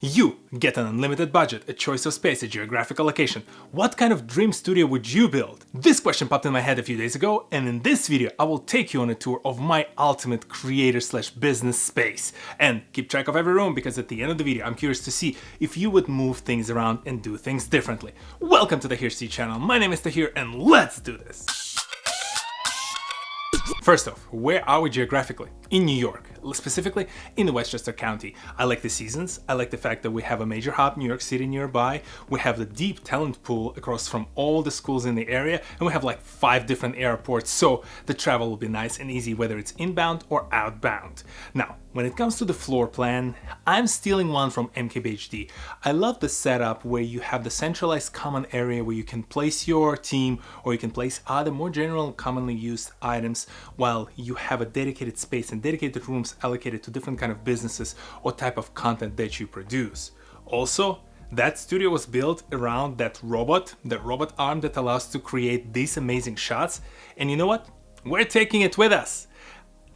You get an unlimited budget, a choice of space, a geographical location. What kind of dream studio would you build? This question popped in my head a few days ago, and in this video I will take you on a tour of my ultimate creator/business space. And keep track of every room, because at the end of the video I'm curious to see if you would move things around and do things differently. Welcome to the TohirT channel, my name is Tahir and let's do this! First off, where are we geographically? In New York, specifically in Westchester County. I like the seasons, I like the fact that we have a major hub, New York City, nearby. We have the deep talent pool across from all the schools in the area, and we have like 5 different airports, so the travel will be nice and easy whether it's inbound or outbound. Now, when it comes to the floor plan, I'm stealing one from MKBHD. I love the setup where you have the centralized common area where you can place your team or you can place other more general commonly used items, while you have a dedicated space and dedicated rooms allocated to different kind of businesses or type of content that you produce. Also, that studio was built around that robot arm that allows to create these amazing shots. And you know what? We're taking it with us.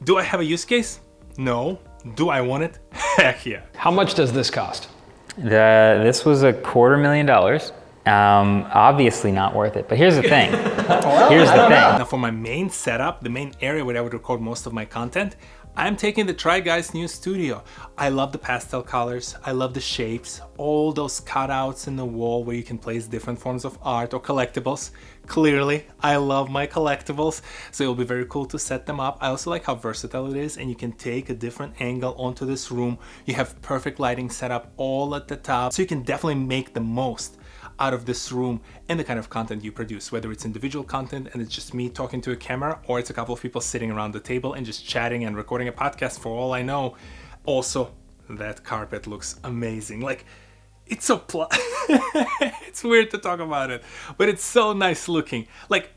Do I have a use case? No. Do I want it? Heck yeah. How much does this cost? This was $250,000. Obviously not worth it, but here's the thing. Now for my main setup, the main area where I would record most of my content, I'm taking the Try Guys new studio. I love the pastel colors, I love the shapes, all those cutouts in the wall where you can place different forms of art or collectibles. Clearly, I love my collectibles, so it'll be very cool to set them up. I also like how versatile it is, and you can take a different angle onto this room. You have perfect lighting set up all at the top, so you can definitely make the most out of this room and the kind of content you produce, whether it's individual content and it's just me talking to a camera, or it's a couple of people sitting around the table and just chatting and recording a podcast for all I know. Also, that carpet looks amazing. Like, it's so it's weird to talk about it, but it's so nice looking. Like,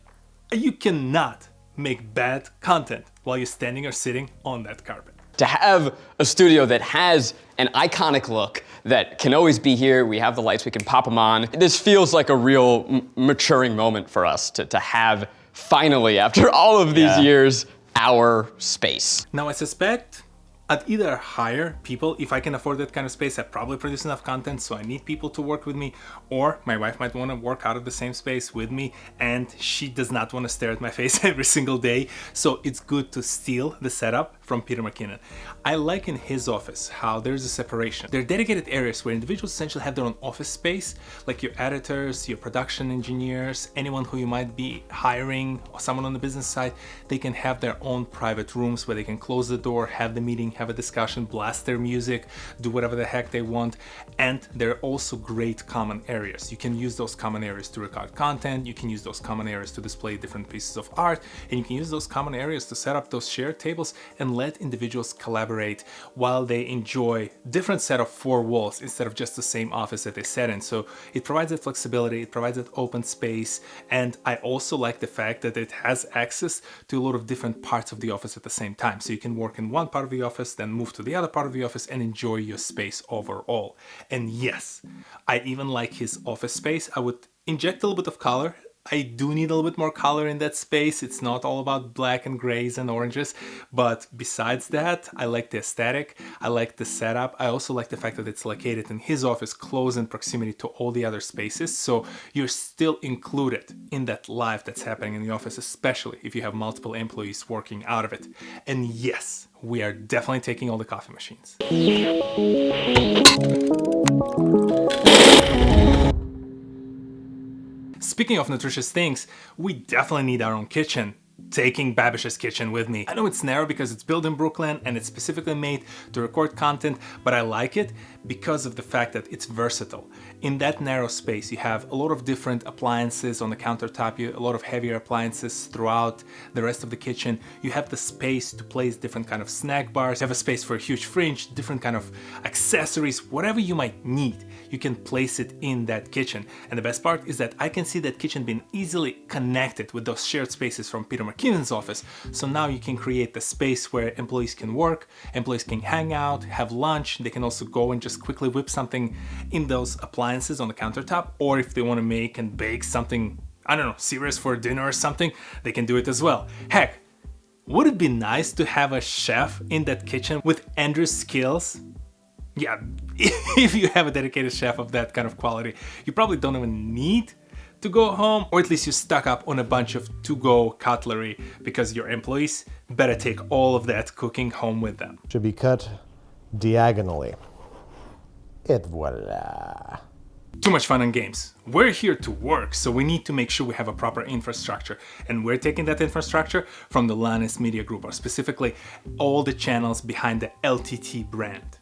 you cannot make bad content while you're standing or sitting on that carpet. To have a studio that has an iconic look that can always be here, we have the lights, we can pop them on. This feels like a real maturing moment for us to have, finally, after all of these years, our space. Now I suspect I'd either hire people. If I can afford that kind of space, I probably produce enough content, so I need people to work with me, or my wife might want to work out of the same space with me, and she does not want to stare at my face every single day, so it's good to steal the setup from Peter McKinnon. I like in his office how there's a separation. There are dedicated areas where individuals essentially have their own office space, like your editors, your production engineers, anyone who you might be hiring, or someone on the business side. They can have their own private rooms where they can close the door, have the meeting, have a discussion, blast their music, do whatever the heck they want. And there are also great common areas. You can use those common areas to record content, you can use those common areas to display different pieces of art, and you can use those common areas to set up those shared tables and let individuals collaborate while they enjoy different set of 4 walls instead of just the same office that they sat in. So it provides that flexibility, it provides that open space, and I also like the fact that it has access to a lot of different parts of the office at the same time. So you can work in one part of the office, then move to the other part of the office and enjoy your space overall. And yes, I even like his office space. I would inject a little bit of color. I do need a little bit more color in that space. It's not all about black and grays and oranges, but besides that, I like the aesthetic, I like the setup. I also like the fact that it's located in his office, close in proximity to all the other spaces, so you're still included in that life that's happening in the office, especially if you have multiple employees working out of it. And yes, we are definitely taking all the coffee machines. Speaking of nutritious things, we definitely need our own kitchen. Taking Babish's kitchen with me. I know it's narrow because it's built in Brooklyn and it's specifically made to record content, but I like it because of the fact that it's versatile. In that narrow space, you have a lot of different appliances on the countertop, a lot of heavier appliances throughout the rest of the kitchen. You have the space to place different kind of snack bars, you have a space for a huge fridge, different kind of accessories, whatever you might need, you can place it in that kitchen. And the best part is that I can see that kitchen being easily connected with those shared spaces from Peter McKinnon's office. So now you can create the space where employees can work, employees can hang out, have lunch, they can also go and just quickly whip something in those appliances on the countertop, or if they want to make and bake something, I don't know, serious for dinner or something, they can do it as well. Heck, would it be nice to have a chef in that kitchen with Andrew's skills? Yeah, if you have a dedicated chef of that kind of quality, you probably don't even need to go home, or at least you stock up on a bunch of to-go cutlery because your employees better take all of that cooking home with them. Should be cut diagonally. Et voila. Too much fun and games. We're here to work, so we need to make sure we have a proper infrastructure. And we're taking that infrastructure from the Lannis Media Group, or specifically all the channels behind the LTT brand.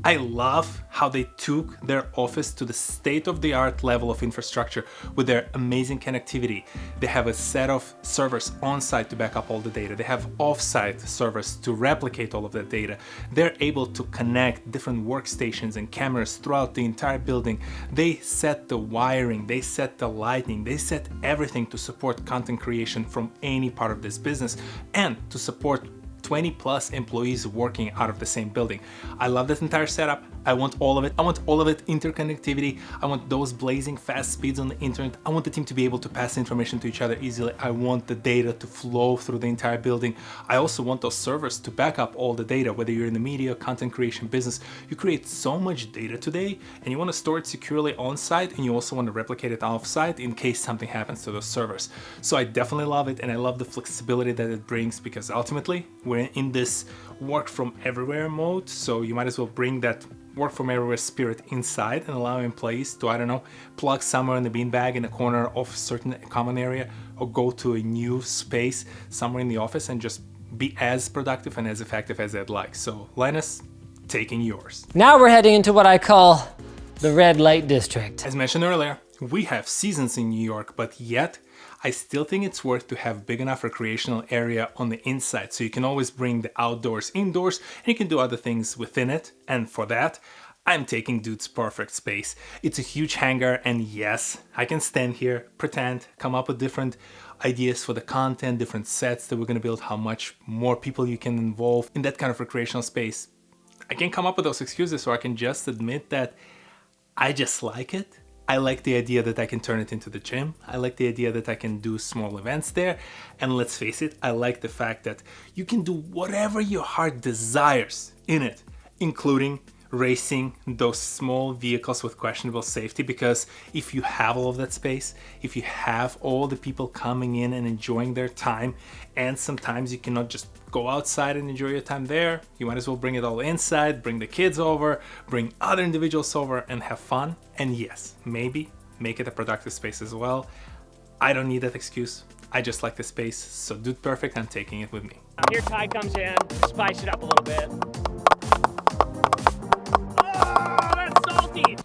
I love how they took their office to the state-of-the-art level of infrastructure with their amazing connectivity. They have a set of servers on-site to back up all the data. They have off-site servers to replicate all of that data. They're able to connect different workstations and cameras throughout the entire building. They set the wiring, they set the lighting, they set everything to support content creation from any part of this business and to support 20 plus employees working out of the same building. I love that entire setup. I want all of it. I want all of it interconnectivity. I want those blazing fast speeds on the internet. I want the team to be able to pass information to each other easily. I want the data to flow through the entire building. I also want those servers to back up all the data, whether you're in the media, content creation business. You create so much data today and you want to store it securely on site, and you also want to replicate it off site in case something happens to those servers. So I definitely love it, and I love the flexibility that it brings, because ultimately we're in this work from everywhere mode, so you might as well bring that work from everywhere spirit inside and allow employees to, I don't know, plug somewhere in the beanbag in a corner of a certain common area, or go to a new space somewhere in the office and just be as productive and as effective as they'd like. So Linus, taking yours. Now we're heading into what I call the red light district. As mentioned earlier, we have seasons in New York, but yet I still think it's worth to have big enough recreational area on the inside, so you can always bring the outdoors indoors and you can do other things within it. And for that, I'm taking Dude's Perfect Space. It's a huge hangar, and yes, I can stand here, pretend, come up with different ideas for the content, different sets that we're gonna build, how much more people you can involve in that kind of recreational space. I can come up with those excuses, or I can just admit that I just like it. I like the idea that I can turn it into the gym. I like the idea that I can do small events there. And let's face it, I like the fact that you can do whatever your heart desires in it, including racing those small vehicles with questionable safety, because if you have all of that space, if you have all the people coming in and enjoying their time, and sometimes you cannot just go outside and enjoy your time there, you might as well bring it all inside, bring the kids over, bring other individuals over and have fun. And yes, maybe make it a productive space as well. I don't need that excuse. I just like the space. So Dude Perfect, I'm taking it with me. Here Ty comes in, spice it up a little bit.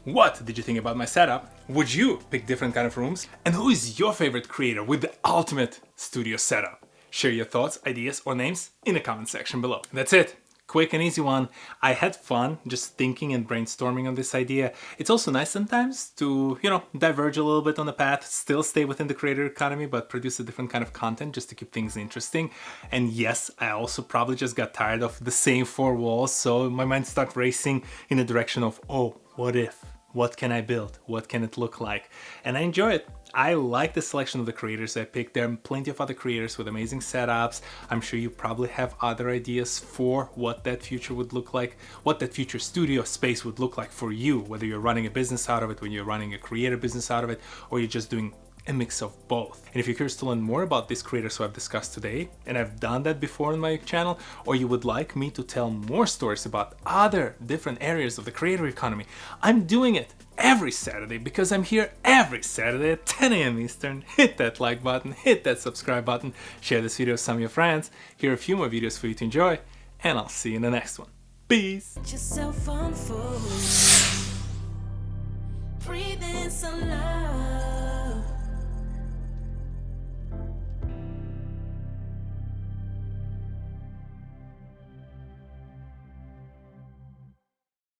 What did you think about my setup? Would you pick different kind of rooms? And who is your favorite creator with the ultimate studio setup? Share your thoughts, ideas, or names in the comment section below. That's it. Quick and easy one. I had fun just thinking and brainstorming on this idea. It's also nice sometimes to, diverge a little bit on the path, still stay within the creator economy, but produce a different kind of content just to keep things interesting. And yes, I also probably just got tired of the same four walls, so my mind started racing in the direction of, oh, what if? What can I build? What can it look like? And I enjoy it. I like the selection of the creators I picked. There are plenty of other creators with amazing setups. I'm sure you probably have other ideas for what that future would look like, what that future studio space would look like for you, whether you're running a business out of it, when you're running a creator business out of it, or you're just doing a mix of both. And if you're curious to learn more about these creators who I've discussed today, and I've done that before on my channel, or you would like me to tell more stories about other different areas of the creator economy, I'm doing it every Saturday, because I'm here every Saturday at 10 a.m. Eastern. Hit that like button, hit that subscribe button, share this video with some of your friends. Here are a few more videos for you to enjoy, and I'll see you in the next one. Peace! Breathe in some love.